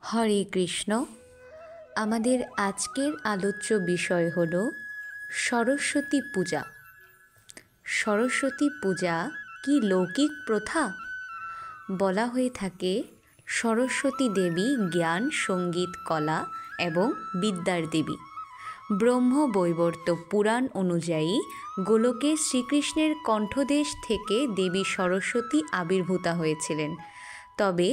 হরে কৃষ্ণ। আমাদের আজকের আলোচ্য বিষয় হল সরস্বতী পূজা। সরস্বতী পূজা কি লৌকিক প্রথা? বলা হয়ে থাকে সরস্বতী দেবী জ্ঞান, সঙ্গীত, কলা এবং বিদ্যার দেবী। ব্রহ্মবৈবর্ত পুরাণ অনুযায়ী গোলকে শ্রীকৃষ্ণের কণ্ঠদেশ থেকে দেবী সরস্বতী আবির্ভূতা হয়েছিলেন। তবে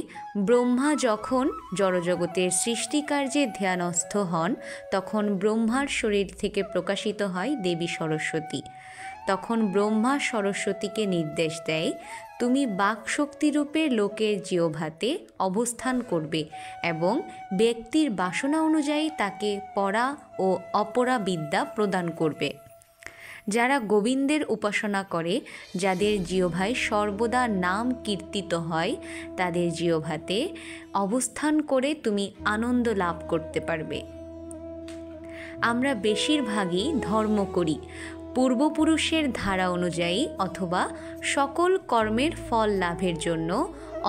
ব্রহ্মা যখন জড়জগতের সৃষ্টিকার্যে ধ্যানস্থ হন, তখন ব্রহ্মার শরীর থেকে প্রকাশিত হয় দেবী সরস্বতী। তখন ব্রহ্মা সরস্বতীকে নির্দেশ দেয়, তুমি বাকশক্তিরূপে লোকের জিহ্বাতে অবস্থান করবে এবং ব্যক্তির বাসনা অনুযায়ী তাকে পরা ও অপরা বিদ্যা প্রদান করবে। যারা গোবিন্দের উপাসনা করে, যাদের জিহ্বায় সর্বদা নাম কীর্তিত হয়, তাদের জিহ্বাতে অবস্থান করে তুমি আনন্দ লাভ করতে পারবে। আমরা বেশিরভাগই ধর্ম করি পূর্বপুরুষের ধারা অনুযায়ী, অথবা সকল কর্মের ফল লাভের জন্য,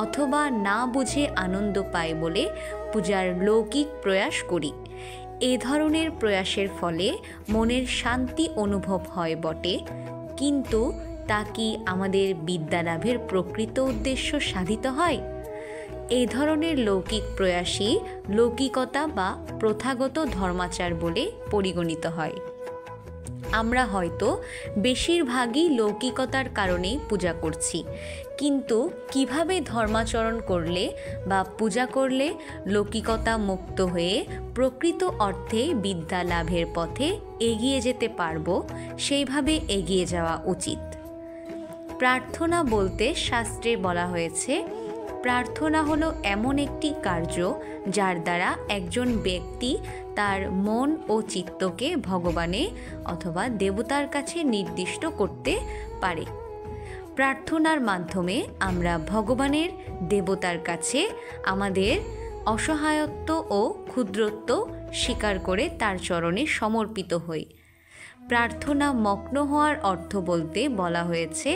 অথবা না বুঝে আনন্দ পাই বলে পূজার লৌকিক প্রয়াস করি। এ ধরনের প্রয়াসের ফলে মনের শান্তি অনুভব হয় বটে, কিন্তু তা কি আমাদের বিদ্যালাভের প্রকৃত উদ্দেশ্য সাধিত হয়? এই ধরনের লৌকিক প্রয়াসই লৌকিকতা বা প্রথাগত ধর্মাচার বলে পরিগণিত হয়। আমরা হয়তো বেশিরভাগই লৌকিকতার কারণেই পূজা করছি, কিন্তু কিভাবে ধর্মাচরণ করলে বা পূজা করলে লৌকিকতা মুক্ত হয়ে প্রকৃত অর্থে বিদ্যা লাভের পথে এগিয়ে যেতে পারব, সেইভাবে এগিয়ে যাওয়া উচিত। প্রার্থনা বলতে শাস্ত্রে বলা হয়েছে, প্রার্থনা হলো এমন একটি কার্য যার দ্বারা একজন ব্যক্তি তার মন ও চিত্তকে ভগবানে অথবা দেবতার কাছে নির্দিষ্ট করতে পারে। প্রার্থনার মাধ্যমে আমরা ভগবানের, দেবতার কাছে আমাদের অসহায়ত্ব ও ক্ষুদ্রত্ব স্বীকার করে তার চরণে সমর্পিত হই। প্রার্থনা মগ্ন হওয়ার অর্থ বলতে বলা হয়েছে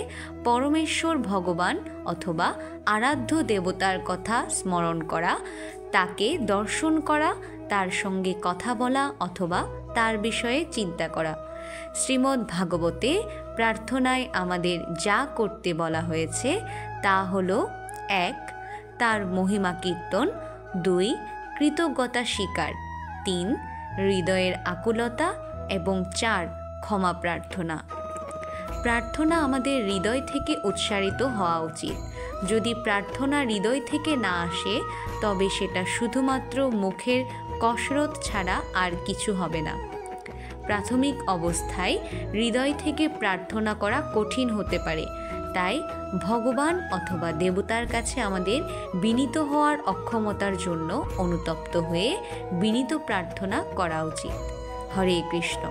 পরমেশ্বর ভগবান অথবা আরাধ্য দেবতার কথা স্মরণ করা, তাকে দর্শন করা, তার সঙ্গে কথা বলা অথবা তার বিষয়ে চিন্তা করা। শ্রীমদ্ ভাগবতে প্রার্থনায় আমাদের যা করতে বলা হয়েছে তা হল 1. তার মহিমা কীর্তন, 2. কৃতজ্ঞতা স্বীকার, 3. হৃদয়ের আকুলতা এবং 4. ক্ষমা প্রার্থনা। প্রার্থনা আমাদের হৃদয় থেকে উচ্চারিত হওয়া উচিত। যদি প্রার্থনা হৃদয় থেকে না আসে, তবে সেটা শুধুমাত্র মুখের কসরত ছাড়া আর কিছু হবে না। প্রাথমিক অবস্থায় হৃদয় থেকে প্রার্থনা করা কঠিন হতে পারে, তাই ভগবান অথবা দেবতার কাছে আমাদের বিনীত হওয়ার অক্ষমতার জন্য অনুতপ্ত হয়ে বিনীত প্রার্থনা করা উচিত। হরে কৃষ্ণ।